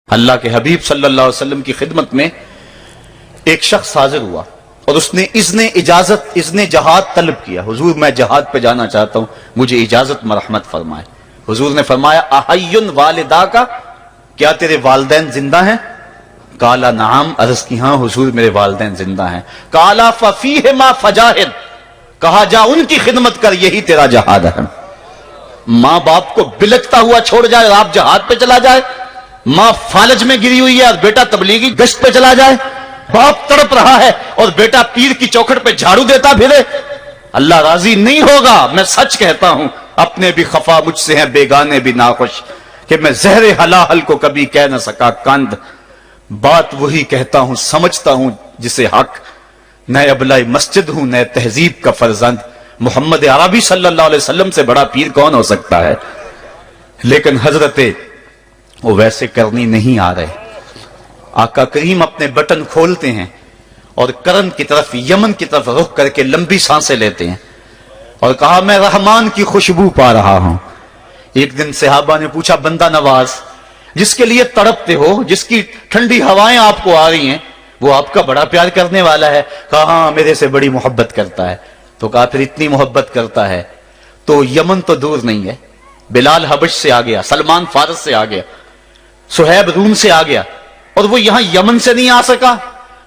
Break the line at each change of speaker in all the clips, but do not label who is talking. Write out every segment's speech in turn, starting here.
اللہ کے حبیب صلی اللہ علیہ وسلم کی خدمت میں ایک شخص حاضر ہوا اور اس نے اذن جہاد طلب کیا. حضور میں جہاد پہ جانا چاہتا ہوں, مجھے اجازت مرحمت فرمائے. حضور نے فرمایا احیٌ والدا کا, کیا تیرے والدین زندہ ہیں؟ قالا نعم, عرض کی ہاں حضور میرے والدین زندہ ہیں. قالا ففیہما فجاہد, کہا جا ان کی خدمت کر, یہی تیرا جہاد ہے. ماں باپ کو بلکتا ہوا چھوڑ جائے اور آپ جہاد پہ چلا جائے, ماں فالج میں گری ہوئی ہے اور بیٹا تبلیغی گشت پہ چلا جائے, باپ تڑپ رہا ہے اور بیٹا پیر کی چوکھٹ پہ جھاڑو دیتا پھرے, اللہ راضی نہیں ہوگا. میں سچ کہتا ہوں, اپنے بھی خفا مجھ سے ہیں بیگانے بھی ناخوش, کہ میں زہر حلال کو کبھی کہہ نہ سکا کند. بات وہی کہتا ہوں سمجھتا ہوں جسے حق, نئے ابلائی مسجد ہوں نئے تہذیب کا فرزند. محمد عربی صلی اللہ علیہ وسلم سے بڑا پیر کون ہو سکتا ہے؟ لیکن حضرت وہ ویسے کرنی نہیں آ رہے. آقا کریم اپنے بٹن کھولتے ہیں اور کرن کی طرف, یمن کی طرف رخ کر کے لمبی سانسیں لیتے ہیں اور کہا میں رحمان کی خوشبو پا رہا ہوں. ایک دن صحابہ نے پوچھا بندہ نواز, جس کے لیے تڑپتے ہو, جس کی ٹھنڈی ہوائیں آپ کو آ رہی ہیں, وہ آپ کا بڑا پیار کرنے والا ہے. کہا ہاں میرے سے بڑی محبت کرتا ہے. تو کہا پھر اتنی محبت کرتا ہے تو یمن تو دور نہیں ہے, بلال حبش سے آ گیا, سلمان فارس سے آ گیا, سہیب روم سے آ گیا, اور وہ یہاں یمن سے نہیں آ سکا.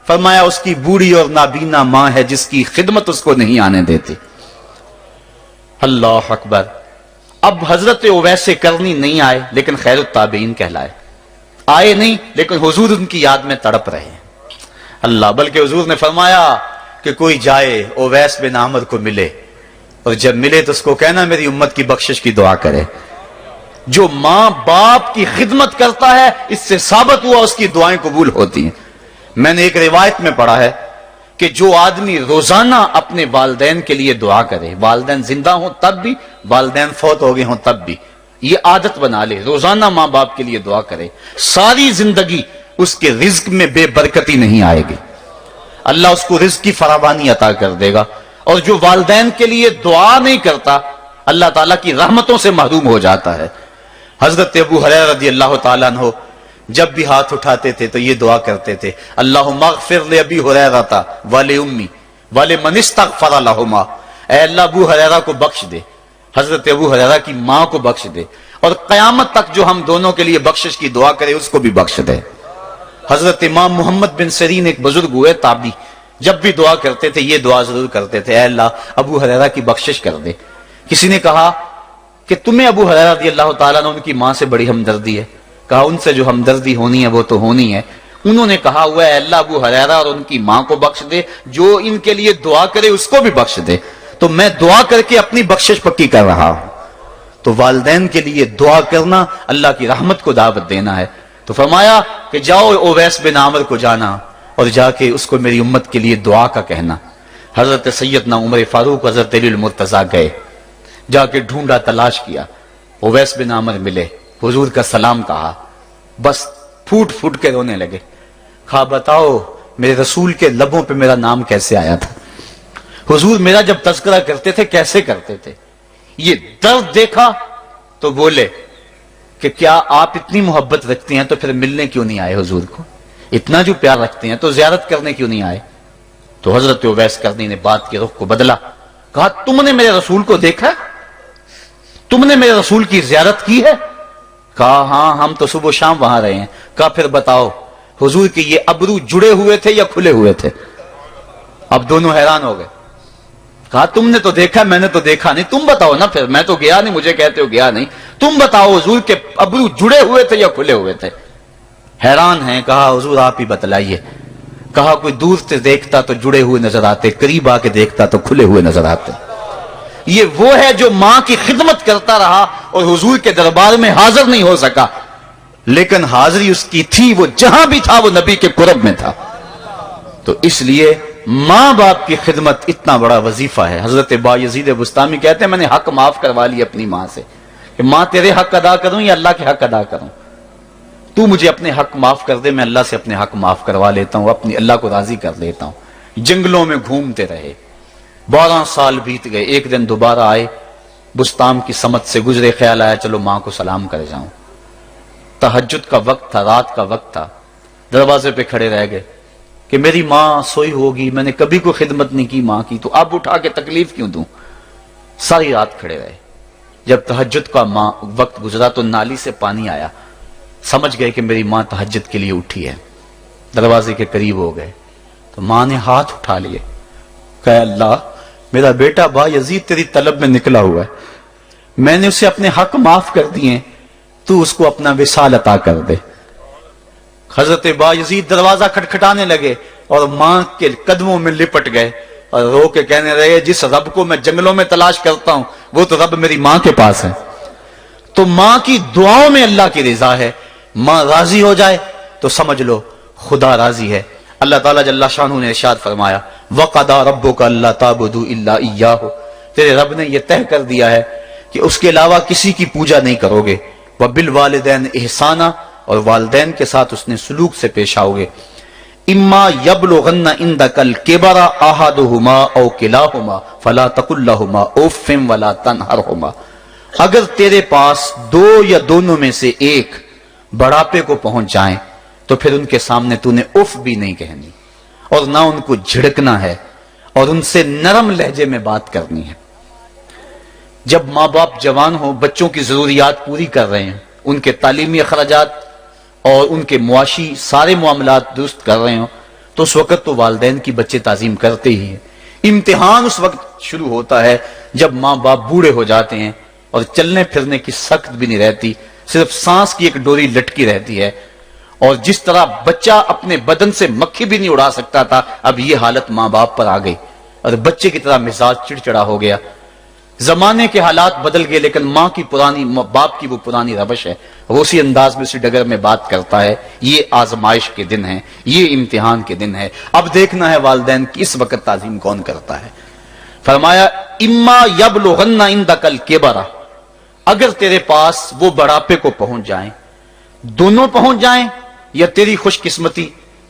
فرمایا اس کی بوڑھی اور نابینا ماں ہے جس کی خدمت اس کو نہیں آنے دیتی. اللہ اکبر. اب حضرت اویس کرنی نہیں آئے لیکن خیر التابعین کہلائے. آئے نہیں لیکن حضور ان کی یاد میں تڑپ رہے. اللہ, بلکہ حضور نے فرمایا کہ کوئی جائے اویس بن عامر کو ملے, اور جب ملے تو اس کو کہنا میری امت کی بخشش کی دعا کرے. جو ماں باپ کی خدمت کرتا ہے اس سے ثابت ہوا اس کی دعائیں قبول ہوتی ہیں. میں نے ایک روایت میں پڑھا ہے کہ جو آدمی روزانہ اپنے والدین کے لیے دعا کرے, والدین زندہ ہوں تب بھی, والدین فوت ہو گئے ہوں تب بھی, یہ عادت بنا لے, روزانہ ماں باپ کے لیے دعا کرے, ساری زندگی اس کے رزق میں بے برکتی نہیں آئے گی, اللہ اس کو رزق کی فراوانی عطا کر دے گا. اور جو والدین کے لیے دعا نہیں کرتا اللہ تعالیٰ کی رحمتوں سے محروم ہو جاتا ہے. حضرت ابو ہریرہ رضی اللہ تعالیٰ عنہ جب بھی ہاتھ اٹھاتے تھے تو یہ دعا کرتے تھے, اللہم اغفر لابی ہریرہ ولأمی ولمن استغفر لہما, اے اللہ ابو ہریرہ کو بخش دے, حضرت ابو ہریرہ کی ماں کو بخش دے, اور قیامت تک جو ہم دونوں کے لیے بخشش کی دعا کرے اس کو بھی بخش دے. حضرت امام محمد بن سیرین ایک بزرگ ہوئے تابعی, جب بھی دعا کرتے تھے یہ دعا ضرور کرتے تھے, اے اللہ ابو ہریرہ کی بخشش کر دے. کسی نے کہا کہ تمہیں ابو ہریرہ رضی اللہ تعالیٰ نے ان کی ماں سے بڑی ہمدردی ہے. کہا ان سے جو ہمدردی ہونی ہے وہ تو ہونی ہے. انہوں نے کہا ہوا ہے اللہ ابو ہریرہ اور ان کی ماں کو بخش دے, جو ان کے لیے دعا کرے اس کو بھی بخش دے. تو میں دعا کر کے اپنی بخشش پکی کر رہا ہوں. تو والدین کے لیے دعا کرنا اللہ کی رحمت کو دعوت دینا ہے. تو فرمایا کہ جاؤ اویس بن عامر کو جانا اور جا کے اس کو میری امت کے لیے دعا کا کہنا. حضرت سیدنا عمر فاروق حضرت علی المرتضیٰ گئے, جا کے ڈھونڈا تلاش کیا, اویس بن عامر ملے, حضور کا سلام کہا, بس پھوٹ پھوٹ کے رونے لگے. کہا بتاؤ میرے رسول کے لبوں پہ میرا نام کیسے آیا تھا, حضور میرا جب تذکرہ کرتے تھے کیسے کرتے تھے. یہ درد دیکھا تو بولے کہ کیا آپ اتنی محبت رکھتے ہیں تو پھر ملنے کیوں نہیں آئے حضور کو, اتنا جو پیار رکھتے ہیں تو زیارت کرنے کیوں نہیں آئے. تو حضرت اویس کرنی نے بات کے رخ کو بدلا, کہا تم نے میرے رسول کو دیکھا, تم نے میرے رسول کی زیارت کی ہے؟ کہا ہاں ہم تو صبح و شام وہاں رہے ہیں. کہا پھر بتاؤ حضور کے یہ ابرو جڑے ہوئے تھے یا کھلے ہوئے تھے؟ اب دونوں حیران ہو گئے. کہا تم نے تو دیکھا, میں نے تو دیکھا نہیں, تم بتاؤ نا, پھر میں تو گیا نہیں, مجھے کہتے ہو گیا نہیں, تم بتاؤ حضور کے ابرو جڑے ہوئے تھے یا کھلے ہوئے تھے؟ حیران ہیں. کہا حضور آپ ہی بتلائیے. کہا کوئی دور سے دیکھتا تو جڑے ہوئے نظر آتے, قریب آ کے دیکھتا تو کھلے ہوئے نظر آتے. یہ وہ ہے جو ماں کی خدمت کرتا رہا اور حضور کے دربار میں حاضر نہیں ہو سکا, لیکن حاضری اس کی تھی, وہ جہاں بھی تھا وہ نبی کے قرب میں تھا. تو اس لیے ماں باپ کی خدمت اتنا بڑا وظیفہ ہے. حضرت بایزید بستامی کہتے ہیں میں نے حق معاف کروا لی اپنی ماں سے, کہ ماں تیرے حق ادا کروں یا اللہ کے حق ادا کروں, تو مجھے اپنے حق معاف کر دے, میں اللہ سے اپنے حق معاف کروا لیتا ہوں, اپنی اللہ کو راضی کر لیتا ہوں. جنگلوں میں گھومتے رہے, 12 سال بیت گئے. ایک دن دوبارہ آئے, بستام کی سمت سے گزرے, خیال آیا چلو ماں کو سلام کر جاؤں. तहज्जुद का वक्त था, रात का वक्त था, दरवाजे पे खड़े रह गए कि मेरी माँ सोई होगी, मैंने कभी कोई खिदमत नहीं की माँ की, तो अब उठा के तकलीफ क्यों दूं। सारी रात खड़े रहे। जब तहज्जुद का वक्त गुजरा तो नाली से पानी आया, समझ गए कि मेरी माँ तहज्जुद के लिए उठी है। दरवाजे के करीब हो गए तो माँ ने हाथ उठा लिए, कहा अल्लाह मेरा बेटा बा यजीद तेरी तलब में निकला हुआ है, मैंने उसे अपने हक माफ कर दिए, तू उसको अपना विसाल अता कर दे। हजरत बा यजीद दरवाजा खटखटाने लगे और मां के कदमों में लिपट गए और रो के कहने लगे, जिस रब को मैं जंगलों में तलाश करता हूं वो तो रब मेरी मां के पास है। तो मां की दुआओं में अल्लाह की रिजा है। मां राजी हो जाए तो समझ लो खुदा राजी है। अल्लाह ताला जल्ला शानहू ने इरशाद फरमाया, वक़दा रब्बुका अल्ला ताबुदू इल्ला इय्याहु, तेरे रब ने यह तय कर दिया है कि उसके अलावा किसी की पूजा नहीं करोगे। व बिल वालिदैन इहसाना, और वालिदैन के साथ उसने सुलूक से पेश आओगे। इम्मा यबलुगन्ना इंदकल किबरा अहदुहुमा औ किलाहुमा फला तकुल लहुमा उफ़्फ़िन वला तनहरहुमा, अगर तेरे पास दो या दोनों में से एक बढ़ापे को पहुंच जाएं तो फिर उनके सामने तूने उफ भी नहीं कहनी और ना उनको झिड़कना है और उनसे नरम लहजे में बात करनी है। जब माँ बाप जवान हो, बच्चों की जरूरियात पूरी कर रहे हैं, उनके तालीमी अखराजात और उनके मुआशी सारे मामलात दुरुस्त कर रहे हो, तो उस वक्त तो वालिदैन की बच्चे ताजीम करते ही हैं। इम्तिहान उस वक्त शुरू होता है जब माँ बाप बूढ़े हो जाते हैं और चलने फिरने की सख्त भी नहीं रहती, सिर्फ सांस की एक डोरी लटकी रहती है। और जिस तरह बच्चा अपने बदन से मक्खी भी नहीं उड़ा सकता था, अब ये हालत माँ बाप पर आ गई और बच्चे की तरह मिजाज चिड़चिड़ा हो गया। जमाने के हालात बदल गए, लेकिन माँ की पुरानी, बाप की वो पुरानी रवश है, वो उसी अंदाज में, उसी डगर में बात करता है। ये आजमाइश के दिन है, ये इम्तिहान के दिन है। अब देखना है वालिदैन की इस वक्त ताजीम कौन करता है। फरमाया इम्मा यबलुगन्ना इंदकल किबरा, अगर तेरे पास वो बढ़ापे को पहुंच जाएं, दोनों पहुंच जाएं या तेरी खुशकिस्मती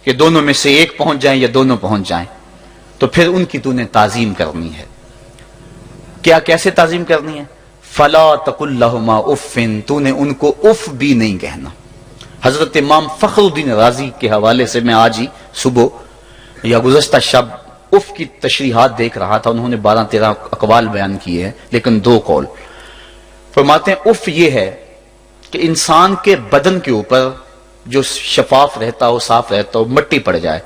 कि दोनों में से एक पहुंच जाएं या दोनों पहुंच जाएं, तो फिर उनकी तूने ताजीम करनी है। क्या, कैसे ताजीम करनी है? फला तकुल लहुमा उफ़्फ़िन, तूने उनको उफ भी नहीं कहना। हजरत इमाम फखरुद्दीन राजी के हवाले से मैं आज ही सुबह या गुज़श्ता शब उफ की तशरीहात देख रहा था। उन्होंने 12-13 अकवाल बयान किए हैं, लेकिन 2 कौल फरमाते हैं। उफ ये है कि इंसान के बदन के ऊपर जो शफाफ रहता हो, साफ रहता हो, मट्टी पड़ जाए,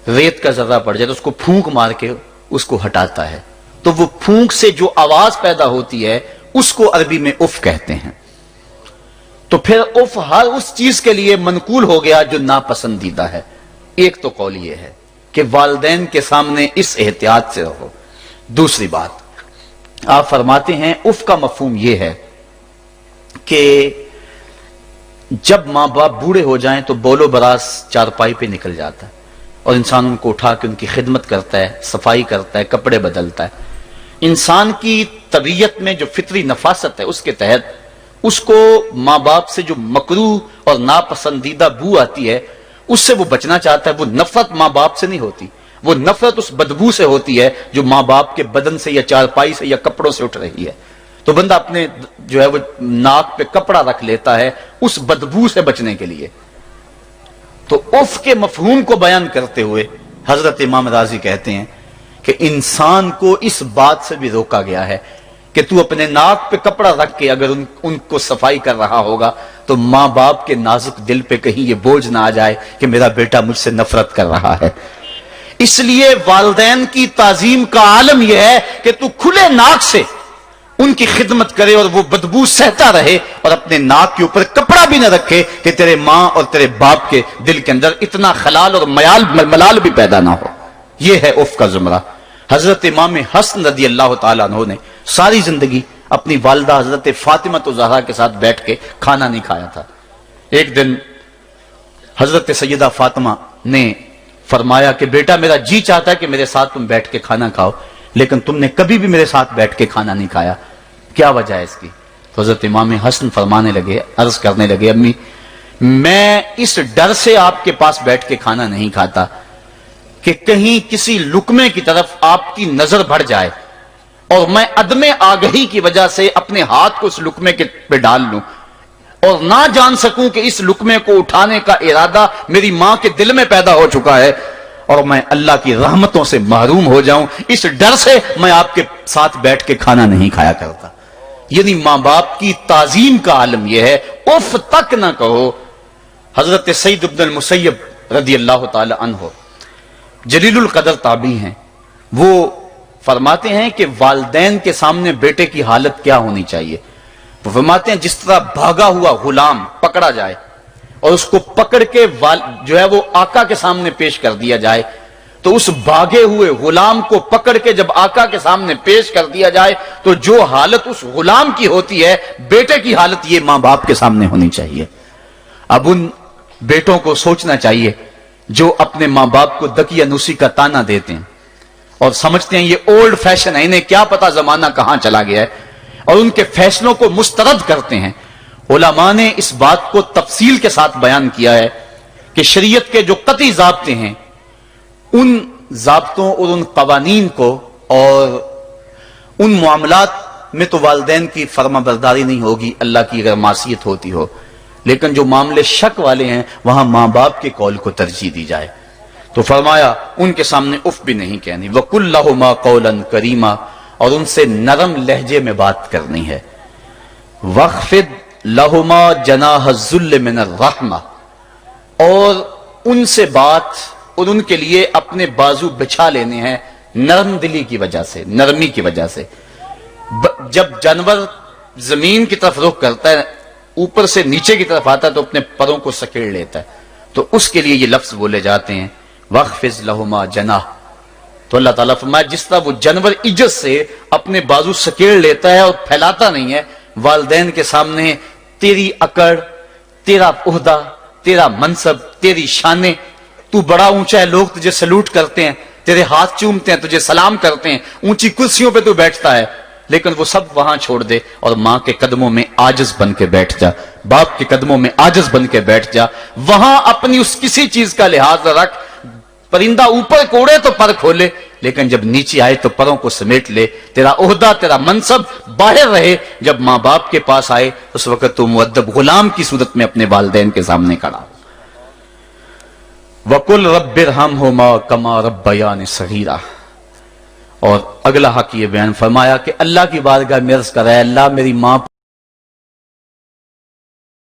रेत का जर्रा पड़ जाए तो उसको फूंक मार के उसको हटाता है, तो वो फूंक से जो आवाज पैदा होती है उसको अरबी में उफ कहते हैं। तो फिर उफ हर उस चीज के लिए मनकूल हो गया जो नापसंदीदा है। एक तो कौल ये है कि वालिदैन के सामने इस एहतियात से रहो। दूसरी बात, आप फरमाते हैं उफ का मफहूम यह है कि जब मां बाप बूढ़े हो जाएं तो बोलो बरास चारपाई पे निकल जाता है और इंसान उनको उठा के उनकी खिदमत करता है, सफाई करता है, कपड़े बदलता है। इंसान की तबीयत में जो फितरी नफासत है उसके तहत उसको माँ बाप से जो मकरूह और नापसंदीदा बू आती है उससे वो बचना चाहता है। वो नफरत माँ बाप से नहीं होती, वो नफरत उस बदबू से होती है जो माँ बाप के बदन से या चारपाई से या कपड़ों से उठ रही है। तो बंदा अपने जो है वो नाक पे कपड़ा रख लेता है उस बदबू से बचने के लिए। तो उफ के मफहूम को बयान करते हुए हजरत इमाम राजी कहते हैं कि इंसान को इस बात से भी रोका गया है कि तू अपने नाक पे कपड़ा रख के अगर उनको सफाई कर रहा होगा तो मां बाप के नाजुक दिल पे कहीं ये बोझ ना आ जाए कि मेरा बेटा मुझसे नफरत कर रहा है। इसलिए वालिदैन की ताजीम का आलम यह है कि तू खुले नाक से उनकी खिदमत करे और वो बदबू सहता रहे और अपने नाक के ऊपर कपड़ा भी न रखे कि तेरे मां और तेरे बाप के दिल के अंदर इतना खलाल और मलाल भी पैदा ना हो। यह है उफ का जुमरा। हजरत इमाम हसन रदी अल्लाह तआला अन्हु ने सारी जिंदगी अपनी वालिदा हजरत फातिमा तो ज़हरा के साथ बैठ के खाना नहीं खाया था। एक दिन हजरत सैयदा फातिमा ने फरमाया कि बेटा मेरा जी चाहता है कि मेरे साथ तुम बैठ के खाना खाओ, लेकिन तुमने कभी भी मेरे साथ बैठ के खाना नहीं खाया, क्या वजह है इसकी? तो हजरत इमाम हसन फरमाने लगे, अर्ज करने लगे, अम्मी मैं इस डर से आपके पास बैठ के खाना नहीं खाता कि कहीं किसी लुकमे की तरफ आपकी नजर बढ़ जाए और मैं अदमे आगही की वजह से अपने हाथ को उस लुकमे के पे डाल लूं और ना जान सकूं कि इस लुकमे को उठाने का इरादा मेरी मां के दिल में पैदा हो चुका है और मैं अल्लाह की रहमतों से महरूम हो जाऊं, इस डर से मैं आपके साथ बैठ के खाना नहीं खाया करता। यानी मां बाप की ताजीम का आलम यह है, उफ तक ना कहो। हजरत सईद इब्न मुसय्यब रदी अल्लाह ताला अन्हु जलीलुल कदर ताबी हैं, वो फरमाते हैं कि वालिदैन के सामने बेटे की हालत क्या होनी चाहिए। वो फरमाते हैं जिस तरह भागा हुआ गुलाम पकड़ा जाए और उसको पकड़ के जो है वो आका के सामने पेश कर दिया जाए, तो उस भागे हुए गुलाम को पकड़ के जब आका के सामने पेश कर दिया जाए तो जो हालत उस गुलाम की होती है, बेटे की हालत ये मां बाप के सामने होनी चाहिए। अब उन बेटों को सोचना चाहिए जो अपने मां बाप को दकियानूसी का ताना देते हैं और समझते हैं ये ओल्ड फैशन है, इन्हें क्या पता जमाना कहां चला गया है, और उनके फैसलों को मुस्तरद करते हैं। उलमा ने इस बात को तफसील के साथ बयान किया है कि शरीयत के जो कतई ज़ाब्ते हैं, उन ज़ाब्तों और उन कवानीन को और उन मामलात में तो वालिदैन की फर्माबरदारी नहीं होगी अल्लाह की अगर मासियत होती हो, लेकिन जो मामले शक वाले हैं वहां मां बाप के कौल को तरजीह दी जाए। तो फरमाया उनके सामने उफ भी नहीं कहनी, वकुल लहुमा कौलन करीमा, और उनसे नरम लहजे में बात करनी है। वख्फिद लहुमा जनाह ज़ुल्ल मिनर रहमा, और उनसे बात और उनके लिए अपने बाजू बिछा लेने हैं नरम दिली की वजह से, नरमी की वजह से। जब जानवर जमीन की तरफ रुख करता है, ऊपर से नीचे की तरफ आता है तो अपने परों को सकेड़ लेता है, तो उसके लिए ये लफ्ज बोले जाते हैं वख्फिज लहुमा जनाह। तो अल्लाह ताला फरमाया जिस तरह वो जानवर इज्जत से अपने बाजू सकेड़ लेता है और फैलाता नहीं है, वालिदैन के सामने तेरी अकड़, तेरा उहदा, तेरा मनसब, तेरी शाने, तू बड़ा ऊंचा है, लोग तुझे सलूट करते हैं, तेरे हाथ चूमते हैं, तुझे सलाम करते हैं, ऊंची कुर्सियों पे तू बैठता है, लेकिन वो सब वहां छोड़ दे और मां के कदमों में आजिज बन के बैठ जा, बाप के कदमों में आजिज बन के बैठ जा। वहां अपनी उस किसी चीज का लिहाज रख, परिंदा ऊपर कोड़े तो पर खोले, लेकिन जब नीचे आए तो परों को समेट ले। तेरा ओहदा, तेरा मनसब बाहर रहे, जब मां बाप के पास आए उस वक्त तो मुअद्दब गुलाम की सूरत में अपने वालिदैन के सामने खड़ा। वकुल रब्बिरहमहुमा कमा रब्बयानी सगीरा, और अगला हक ये बयान फरमाया कि अल्लाह की बारगाह में अर्ज़ कर रहा है, अल्लाह मेरी मां